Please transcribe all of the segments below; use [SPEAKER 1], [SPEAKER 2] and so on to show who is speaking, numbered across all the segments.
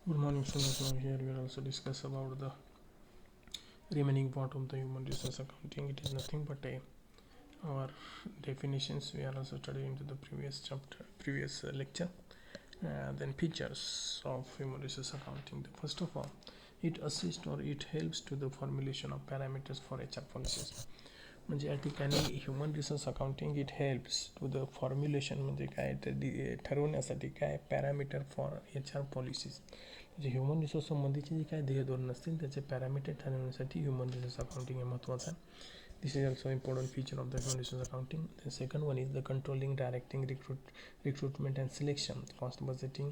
[SPEAKER 1] Good morning, students. Now here we will also discuss about the remaining part of the human resource accounting. It is nothing but our definitions. We are also studying into the previous chapter, previous lecture. Then features of human resource accounting. First of all, it assists or it helps to the formulation of parameters for HR policies. म्हणजे या ठिकाणी human resource accounting it helps to the formulation म्हणजे काय तर ठरवण्यासाठी काय parameter for H R policies म्हणजे human resource संबंधीचे जे काय ध्येय धोरण असतील त्याचे पॅरामीटर ठरवण्यासाठी ह्युमन रिसोर्स अकाउंटिंग हे महत्त्वाचं आहे. This is also important feature of the human resource accounting. The second one is the controlling, directing, recruitment and selection, cost budgeting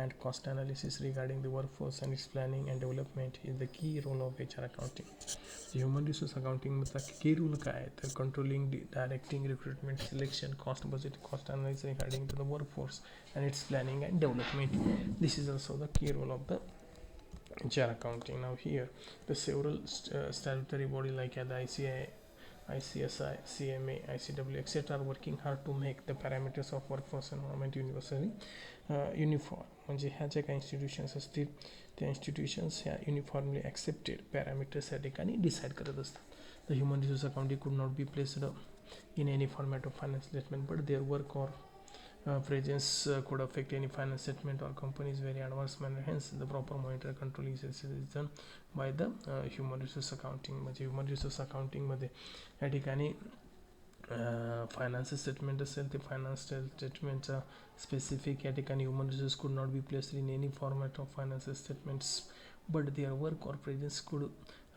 [SPEAKER 1] and cost analysis regarding the workforce and its planning and development is the key role of HR accounting. Human resource अकाउंटिंगचा की role काय आहे तर controlling directing recruitment selection cost budget cost analysis regarding to the workforce and its planning and development. This is also the key role of the HR accounting. Now here the several statutory body like the ICI, ICSI, CMA, ICW, etc. are working hard to make the parameters of workforce environment universally uniform. म्हणजे ह्या ज्या काही institutions असतील त्या institutions ह्या uniformly accepted parameters या ठिकाणी decide करत असतात. The human resource accounting could not be placed in any format of finance statement, but their work or presence could affect any finance statement or company's very advanced manner. Hence, the proper monitor controlling is done by the human resource accounting. म्हणजे human resource अकाउंटिंगमध्ये या ठिकाणी finance statement असेल ते finance स्टेटमेंटचा specific या ठिकाणी human resource could not be placed in any format of finance statements but their work or presence could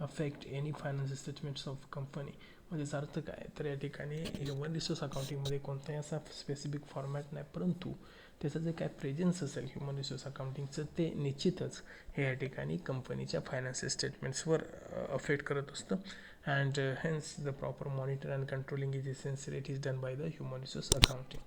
[SPEAKER 1] affect any finance statements of company. म्हणजे अर्थ काय तर या ठिकाणी ह्युमन रिसोर्स अकाउंटिंगमध्ये कोणताही असा स्पेसिफिक फॉर्मॅट नाही, परंतु त्याचं जे काय प्रेझेन्स असेल ह्युमन रिसोर्स अकाउंटिंगचं ते निश्चितच हे या ठिकाणी कंपनीच्या फायनान्शियल स्टेटमेंट्सवर अफेक्ट करत असतं. And hence the proper monitor and controlling is essential. It is done by the human resource accounting.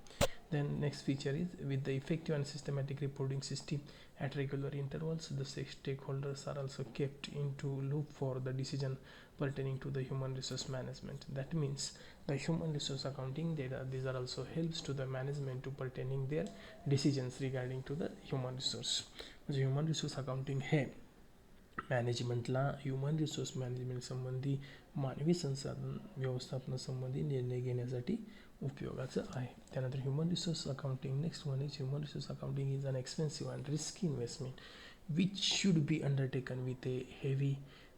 [SPEAKER 1] Then next feature is with the effective and systematic reporting system at regular intervals the stakeholders are also kept into loop for the decision pertaining to the human resource management. That means the human resource accounting data these are also helps to the management to pertaining their decisions regarding to the human resource. म्हणजे human resource accounting हे मॅनेजमेंटला human resource management संबंधी मानवी संसाधन व्यवस्थापनासंबंधी निर्णय घेण्यासाठी उपयोगाचं आहे. त्यानंतर human resource accounting next one is human resource accounting is an expensive and risky investment which should be undertaken with a heavy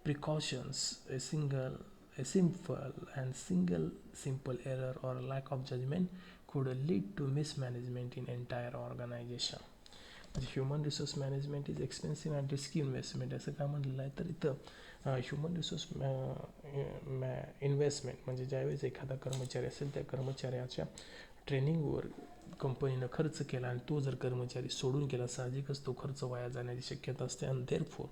[SPEAKER 1] precautions. A simple and simple error or lack of judgment could lead to mismanagement in entire organization. Human resource management is expensive and risky investment असं का म्हटलेलं आहे तर इथं human resource investment म्हणजे ज्यावेळेस एखादा कर्मचारी असेल त्या कर्मचाऱ्याच्या ट्रेनिंगवर कंपनीनं खर्च केला आणि तो जर कर्मचारी सोडून गेला साहजिकच तो खर्च वाया जाण्याची शक्यता असते. आणि therefore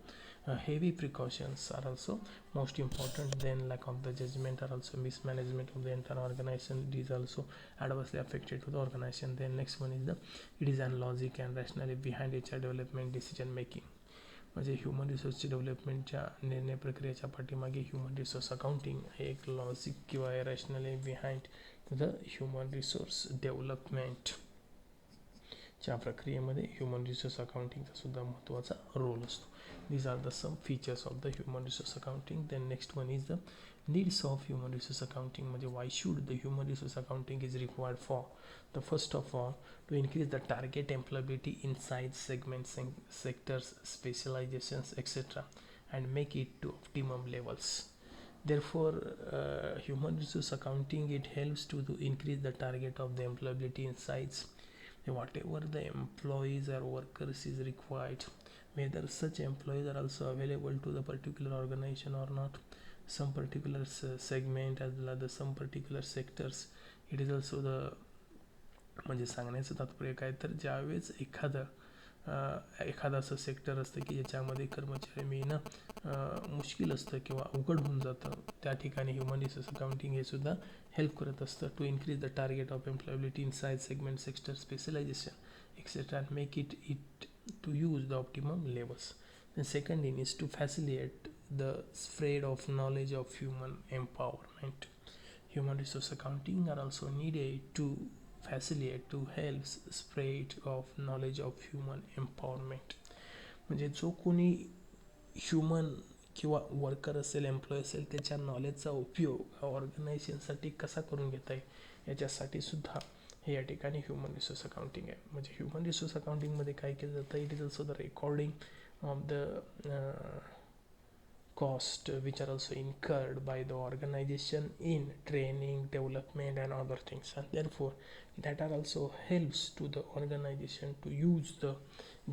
[SPEAKER 1] heavy precautions are also most important. Then lack of the judgment are also mismanagement of the entire organization. It is also adversely affected to the organization. Then next one is the it is an logic and rationality behind HR development decision making. म्हणजे human रिसोर्सची डेव्हलपमेंटच्या निर्णय प्रक्रियेच्या पाठीमागे human resource accounting हे एक logic किंवा rationality behind the human resource डेव्हलपमेंटच्या प्रक्रियेमध्ये human resource अकाउंटिंगचा सुद्धा महत्त्वाचा रोल असतो. These are the some features of the human resource accounting. Then next one is the needs of human resource accounting. म्हणजे why should the human resource accounting is required for? The first of all, to increase the target employability inside segments and sectors, specializations, etc., and make it to optimum levels. Therefore, human resource accounting it helps to increase the target of the employability insights. Whatever the employees or workers is required, whether such employees are also available to the particular organization or not, some particular segment as well as some particular sectors. It is also the म्हणजे सांगण्याचं तात्पर्य काय तर ज्यावेळेस एखादं असं sector असतं की ज्याच्यामध्ये कर्मचारी मिळणं मुश्किल असतं किंवा अवघड होऊन जातं त्या ठिकाणी ह्युमन रिसोर्स अकाउंटिंग हे सुद्धा हेल्प करत असतं to increase the target of employability in size segment sector specialization etcetera and make it to use the optimum levels. The second thing is to facilitate the spread of knowledge of human empowerment. Human resource accounting are also needed to facilitate to help spread of knowledge of human empowerment. म्हणजे जो कोणी human किंवा worker असेल, employ असेल, त्याच्या नॉलेजचा उपयोग ऑर्गनायझेशनसाठी कसा करून घेता येईल याच्यासाठी सुद्धा हे या ठिकाणी ह्युमन रिसोर्स अकाउंटिंग आहे. म्हणजे ह्युमन रिसोर्स अकाउंटिंगमध्ये काय केलं जातं, it is also the recording of the cost which are also incurred by the organization in training, development and other things, and therefore that are also helps to the organization to use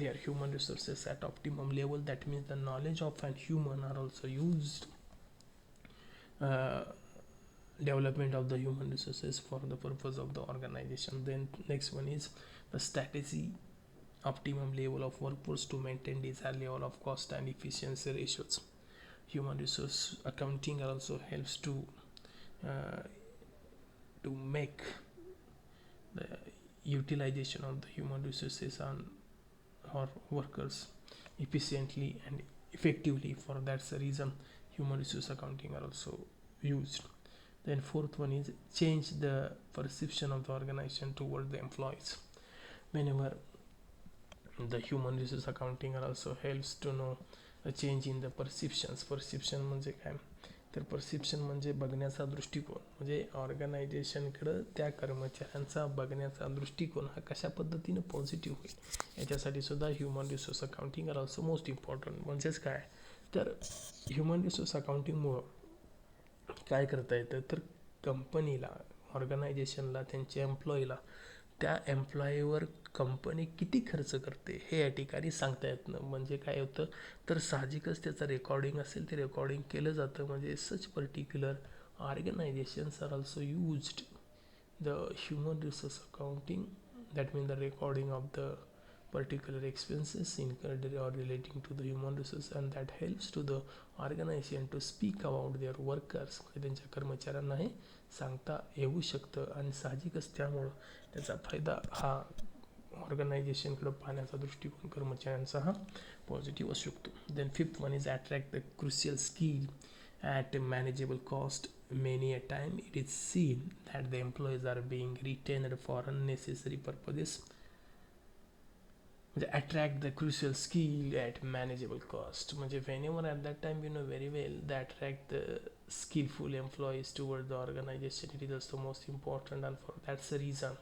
[SPEAKER 1] their human resources at optimum level. That means the knowledge of an human are also used, uh, development of the human resources for the purpose of the organization. Then next one is the strategy, optimum level of workforce to maintain desired level of cost and efficiency ratios. Human resource accounting also helps uh, to make the utilization of the human resources on our workers efficiently and effectively. For that's the reason human resource accounting are also used. Then fourth one is change the perception of the organization toward the employees. Whenever the human resource accounting are also helps to know a change in the perceptions. Perception म्हणजे काय, तर perception म्हणजे बघण्याचा दृष्टिकोन. म्हणजे ऑर्गनायझेशनकडं त्या कर्मचाऱ्यांचा बघण्याचा दृष्टिकोन हा कशा पद्धतीनं पॉझिटिव्ह होईल याच्यासाठी सुद्धा human resource accounting are also most important. म्हणजेच काय, तर ह्युमन रिसोर्स अकाउंटिंगमुळं काय करता येतं, तर कंपनीला, ऑर्गनायझेशनला, त्यांच्या एम्प्लॉईला, त्या एम्प्लॉईवर कंपनी किती खर्च करते हे या ठिकाणी सांगता येत नाही. म्हणजे काय होतं, तर साहजिकच त्याचं रेकॉर्डिंग असेल ते रेकॉर्डिंग केलं जातं. म्हणजे such particular organisations are also used the human resource accounting, that mean the recording of the particular expenses incurred or relating to the human resource, and that helps to the organization to speak about their workers. त्यांच्या कर्मचाऱ्यांना हे सांगता येऊ शकतं आणि साहजिकच त्यामुळं त्याचा फायदा हा ऑर्गनायझेशनकडे पाहण्याचा दृष्टिकोन कर्मचाऱ्यांचा हा पॉझिटिव्ह असू शकतो. Then fifth one is attract the crucial skill at manageable cost. Many a time it is seen that the employees are being retained for unnecessary purposes. म्हणजे attract the crucial skill at manageable cost. म्हणजे whenever at that time you know very well they attract the skillful employees toward the organization, it is also most important, and for that's the reason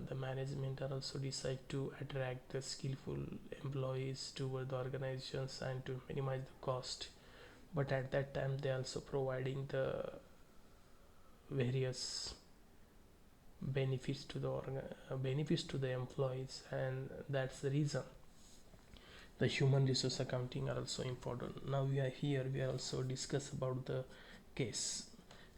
[SPEAKER 1] the management are also decide to attract the skillful employees toward the organizations and to minimize the cost. But at that time they also providing the various benefits to the benefits to the employees, and that's the reason the human resource accounting are also important. Now we are here, we are also discuss about the case.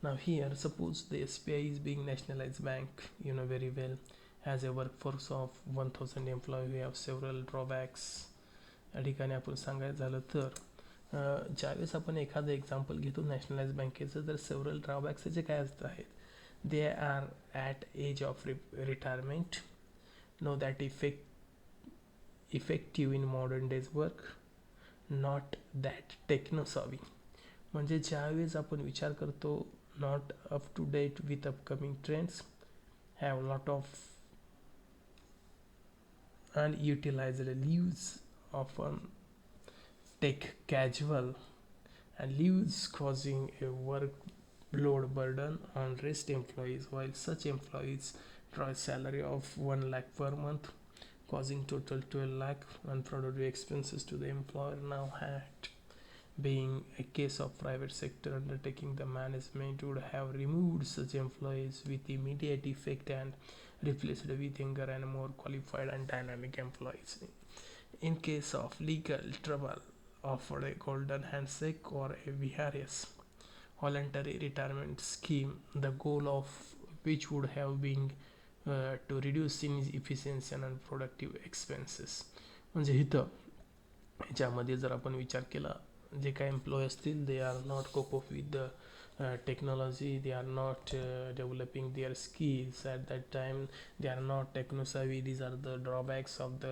[SPEAKER 1] Now here, suppose the SBI is being nationalized bank, you know very well, has a workforce of 1000 employees. We have several drawbacks. या ठिकाणी आपण सांगायचं झालं तर ज्यावेळेस आपण एखादं example घेतो नॅशनलाइज बँकेचं, तर सेव्हरल ड्रॉबॅक्स त्याचे काय असत आहेत. They are at age of retirement, no that effective in modern days work, not that technosavvy. म्हणजे ज्यावेळेस आपण विचार करतो not up to date with upcoming trends, have lot of unutilized leaves, often take casual and leaves, causing a workload burden on rest employees, while such employees draw a salary of 1 lakh per month, causing total 12 lakh unproductive expenses to the employer. Now had being a case of private sector undertaking, the management would have removed such employees with immediate effect and replaced with younger and more qualified and dynamic employees. In case of legal trouble, offered a golden handshake or a VRS, voluntary retirement scheme, the goal of which would have been to reduce inefficiency and unproductive expenses. म्हणजे इथं ह्याच्यामध्ये जर आपण विचार केला, जे काही employ असतील they are not cope up with the technology, they are not developing their skills at that time, they are not techno savvy. These are the drawbacks of the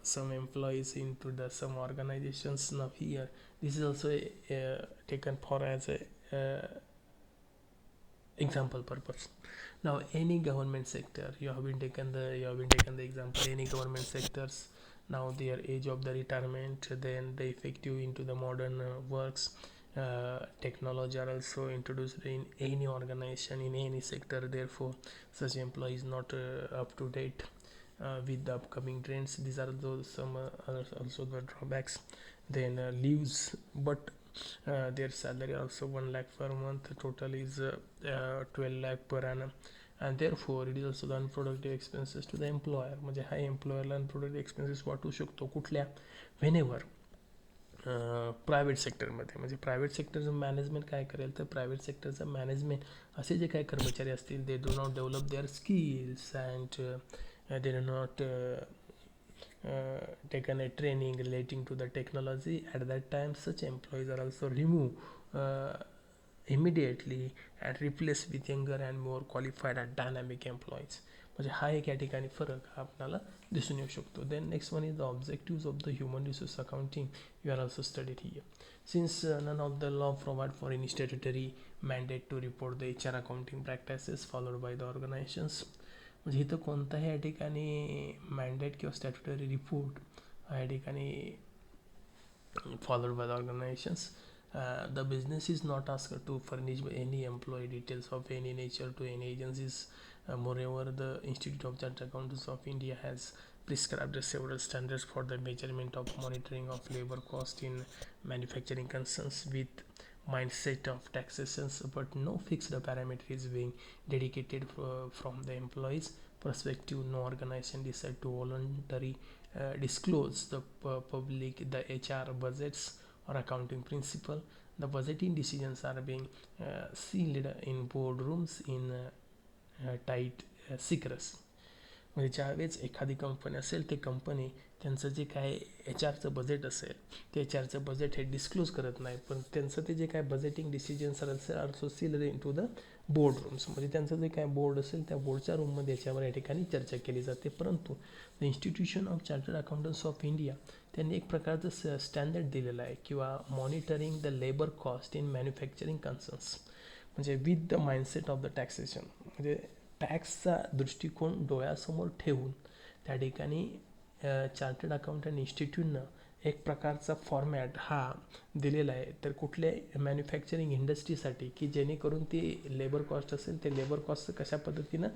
[SPEAKER 1] some employees into the some organizations. Now here this is also taken for as a example purpose. Now any government sector, you have been taken the example, any government sectors. now their age of the retirement, then the effective into the modern works. Technology are also introduced in any organization, in any sector, therefore such employee is not up to date with the upcoming trends. These are those some also the drawbacks. Then leaves, but their salary also 1 lakh per month, total is 12 lakh per annum, and therefore it is also the unproductive expenses to the employer. म्हणजे हा एम्प्लॉयरला अनप्रोडक्टिव्ह expenses वाटू शकतो कुठल्या, whenever private सेक्टरमध्ये. म्हणजे private सेक्टरचं management काय करेल, तर प्रायव्हेट सेक्टरचं मॅनेजमेंट असे जे काही कर्मचारी असतील, they do not develop their skills and they do not taken a training relating to the technology. At that time such employees are also removed immediately and replaced with younger and more qualified and dynamic employees. म्हणजे हा एक या ठिकाणी फरक हा आपल्याला दिसून येऊ शकतो. Then next one is the objectives of the human resource accounting. You are also studied here. Since none of the law provide for any statutory mandate to report the HR accounting practices followed by the organizations. म्हणजे इथं कोणताही या ठिकाणी mandate किंवा statutory report या ठिकाणी followed by the organisations. The business is not asked to furnish any employee details of any nature to any agencies. Moreover, the Institute of Chartered Accountants of India has prescribed several standards for the measurement of monitoring of labor cost in manufacturing concerns with mindset of taxations, but no fixed parameter is being dedicated from the employees perspective. No organization decide to voluntarily disclose the public the HR budgets or accounting principle. The budgeting decisions are being sealed in boardrooms in tight secrecy. म्हणजे ज्यावेळेस एखादी company असेल, ते company त्यांचं जे काय H आरचं budget असेल, ते एच आरचं बजेट हे डिस्क्लोज करत नाही, पण त्यांचं ते जे काय बजेटिंग डिसिजन्स असेल also sealed into the board rooms. म्हणजे त्यांचं जे काय बोर्ड असेल त्या बोर्डच्या रूममध्ये याच्यावर या ठिकाणी चर्चा केली जाते. परंतु the institution of chartered accountants of India त्यांनी एक प्रकारचं स्टँडर्ड दिलेलं आहे, किंवा monitoring the labour cost in manufacturing concerns. म्हणजे with the mindset of the taxation, म्हणजे टॅक्सचा दृष्टिकोन डोळ्यासमोर ठेवून त्या ठिकाणी चार्टर्ड अकाउंटंट इन्स्टिट्यूटनं एक प्रकारचा फॉर्मॅट हा दिलेला आहे. तर कुठल्या मॅन्युफॅक्चरिंग इंडस्ट्रीसाठी, की जेणेकरून ती लेबर कॉस्ट असेल, ते लेबर कॉस्टचं कशा पद्धतीनं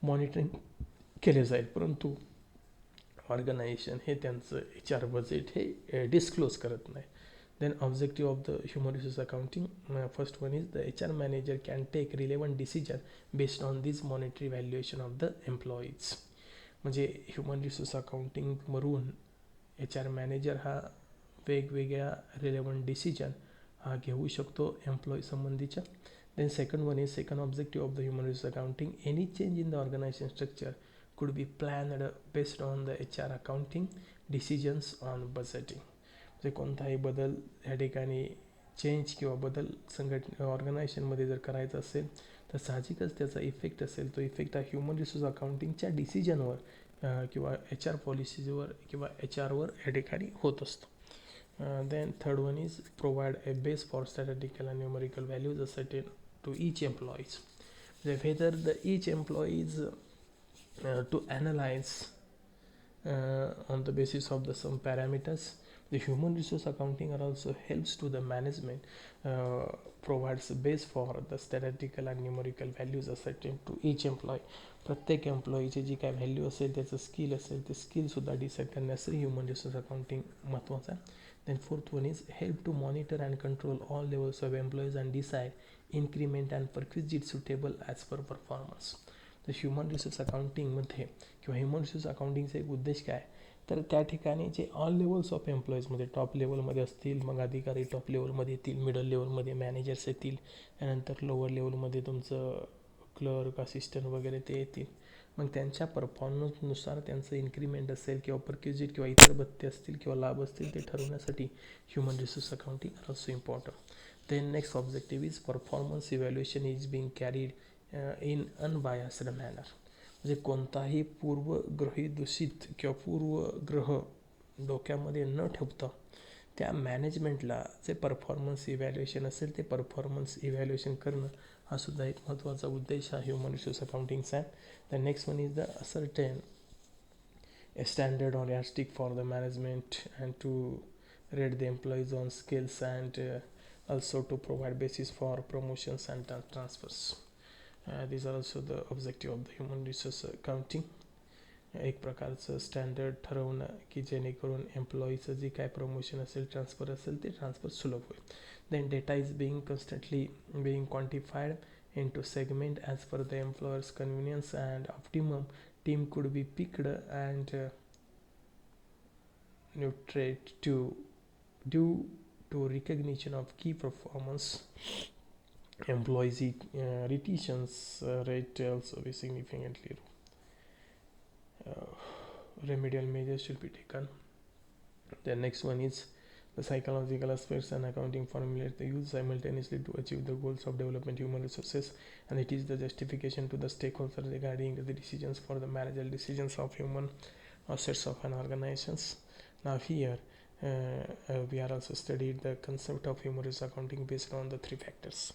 [SPEAKER 1] मॉनिटरिंग केले जाईल. परंतु ऑर्गनायझेशन हे त्यांचं एच आर बजेट हे डिस्क्लोज करत नाही. Then objective of the human resource accounting, first one is the HR manager can take relevant decision based on this monetary valuation of the employees. म्हणजे human resource accounting वरून H R manager हा वेगवेगळ्या relevant decision हा घेऊ शकतो employee संबंधीच्या. Then second one is second objective of the human resource accounting, any change in the organisation structure could be planned based on the HR accounting decisions on budgeting. म्हणजे कोणताही बदल या ठिकाणी change किंवा बदल ऑर्गनायझेशनमध्ये जर करायचं असेल, तर साहजिकच त्याचा इफेक्ट असेल, तो इफेक्ट हा ह्युमन रिसोर्स अकाउंटिंगच्या डिसिजनवर किंवा एच आर पॉलिसीजवर किंवा एच आरवर या ठिकाणी होत असतो. Then third one is provide a base for statistical and numerical values ascertain to each employees. म्हणजे whether the each employees to analyze on the basis of the some parameters. The human resource accounting are also helps to the management, provides a base for the statistical and numerical values assigned to each employee. प्रत्येक एम्प्लॉईची जी काय value असेल, त्याचं skill असेल, ते स्किलसुद्धा decide करण्यासाठी human resource accounting महत्त्वाचं आहे. Then fourth one is help to monitor and control all levels of employees and decide increment and perquisite suitable as per performance. तर ह्युमन रिसोर्स अकाउंटिंगमध्ये किंवा ह्युमन रिसोर्स अकाउंटिंगचा एक उद्देश काय, तर त्या ठिकाणी जे ऑल लेवल्स ऑफ एम्प्लॉईजमध्ये टॉप लेवलमध्ये असतील, मग अधिकारी टॉप लेवलमध्ये येतील, मिडल लेवलमध्ये मॅनेजर्स येतील, त्यानंतर लोअर लेवलमध्ये तुमचं क्लर्क असिस्टंट वगैरे ते येतील. मग त्यांच्या परफॉर्मन्सनुसार त्यांचं इन्क्रीमेंट असेल किंवा परक्युजिट किंवा इतर भत्ते असतील किंवा लाभ असतील, ते ठरवण्यासाठी human resource accounting are also important. Then next objective is performance evaluation is being carried in unbiased manner. म्हणजे कोणताही पूर्वग्रही दूषित किंवा पूर्वग्रह डोक्यामध्ये न ठेवता त्या मॅनेजमेंटला जे परफॉर्मन्स इव्हॅल्युएशन असेल, ते परफॉर्मन्स इव्हॅल्युएशन करणं हा सुद्धा एक महत्त्वाचा उद्देश हा ह्युमन रिसोर्स अकाउंटिंगचा आहे. The next one is the ascertain a standard or yardstick for the management, and to rate the employees on skills, and also to provide basis for promotions and transfers. These are also the objective of the human resource accounting. एक प्रकारचं standard ठरवणं की जेणेकरून एम्प्लॉईचं जे काय promotion असेल, transfer असेल, ते transfer सुलभ होईल. Then data is being constantly being quantified into segment as per the employer's convenience, and optimum team could be picked and nurtured to due to recognition of key performance. Employees retentions rate also be significantly. Remedial measures should be taken. The next one is the psychological aspects and accounting formulas they use simultaneously to achieve the goals of development human resources, and it is the justification to the stakeholders regarding the decisions for the managerial decisions of human assets of an organizations. Now here we are also studied the concept of human resource accounting based on the three factors.